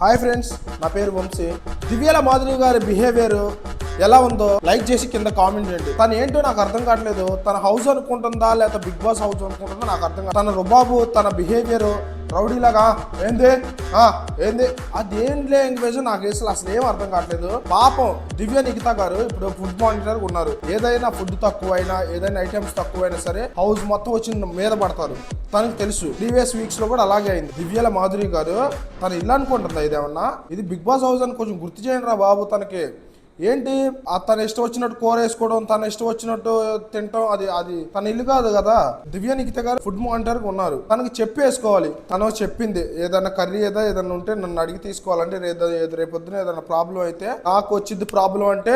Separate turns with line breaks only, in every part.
Hi friends, నా పేరు వంశీ. దివ్యాల మాధురి గారి బిహేవియర్ ఎలా ఉందో లైక్ చేసి కింద కామెంట్ చేయండి. తను ఏంటో నాకు అర్థం కావట్లేదు. తన హౌస్ అనుకుంటుందా లేకపోతే బిగ్ బాస్ హౌస్ అనుకుంటుందా నాకు అర్థం కాదు. తన రుబాబు, తన బిహేవియర్ రౌడీలాగా ఏంది ఏంది అదేం లాంగ్వేజ్ నాకు అసలు ఏం అర్థం కావట్లేదు. పాపం దివ్య నిఖిత గారు ఇప్పుడు ఫుడ్ మానిటర్ ఉన్నారు. ఏదైనా ఫుడ్ తక్కువైనా, ఏదైనా ఐటమ్స్ తక్కువైనా సరే హౌస్ మొత్తం వచ్చి మీద పడతారు. తనకు తెలుసు. ప్రీవియస్ వీక్స్ లో కూడా అలాగే అయింది. దివ్యాల మాధురి గారు తను ఇల్లు అనుకుంటుందా ఇదేమన్నా? ఇది బిగ్ బాస్ హౌస్ అని కొంచెం గుర్తు చేయండి రా బాబు. తనకి ఏంటి తన ఇష్టం వచ్చినట్టు కూర వేసుకోవడం, తన ఇష్టం వచ్చినట్టు తినటం, అది తన ఇల్లు కాదు కదా. దివ్య నిఖిత గారు ఫుడ్ మానిటర్ ఉన్నారు. తనకి చెప్పి వేసుకోవాలి. తను చెప్పింది ఏదైనా కర్రీ ఏదైనా ఉంటే నన్ను అడిగి తీసుకోవాలంటే రేపొద్దున ఏదైనా ప్రాబ్లం అయితే నాకు వచ్చింది ప్రాబ్లం అంటే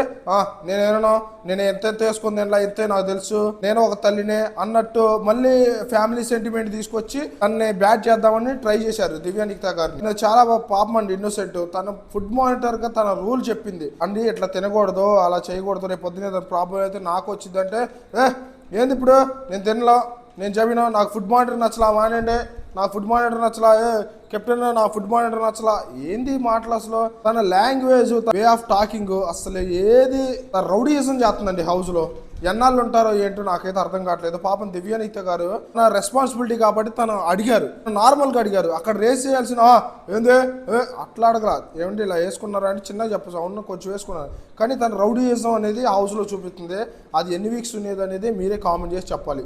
నేను ఎంత వేసుకుంది ఎలా ఎంతే నాకు తెలుసు, నేను ఒక తల్లినే అన్నట్టు మళ్ళీ ఫ్యామిలీ సెంటిమెంట్ తీసుకొచ్చి తనని బ్యాట్ చేద్దామని ట్రై చేశారు దివ్య నిఖిత గారిని. చాలా పాపం అండి, ఇన్నోసెంట్. తన ఫుడ్ మానిటర్ గా తన రూల్ చెప్పింది అండి, ఇట్లా తినకూడదు, అలా చేయకూడదు, రేపు పొద్దున ఏదైనా ప్రాబ్లం అయితే నాకు వచ్చిందంటే ఏంది ఇప్పుడు నేను తినలా, నేను చెప్పినా నాకు ఫుడ్ మానిటర్ నచ్చలా, మానండి నాకు ఫుడ్ మానిటర్ నచ్చలా, కెప్టెన్ నా ఫుడ్ మానిటర్ నచ్చలా. ఏంది మాటలు అసలు? తన లాంగ్వేజ్, వే ఆఫ్ టాకింగ్ అసలు ఏది రౌడీయిజం చేస్తుందండి హౌస్ లో. ఎన్నాళ్ళు ఉంటారో ఏంటో నాకైతే అర్థం కావట్లేదు. పాపం దివ్య నిఖిత గారు నా రెస్పాన్సిబిలిటీ కాబట్టి తను అడిగారు, నార్మల్గా అడిగారు. అక్కడ రేస్ చేయాల్సిన ఏంది అట్లా అడగరా, ఏమంటే ఇలా వేసుకున్నారా అంటే చిన్నగా చెప్పచ్చు, అవును కొంచెం వేసుకున్నారు. కానీ తన రౌడీయిజం అనేది హౌస్లో చూపిస్తుంది. అది ఎన్ని వీక్స్ ఉండేది అనేది మీరే కామెంట్ చేసి చెప్పాలి.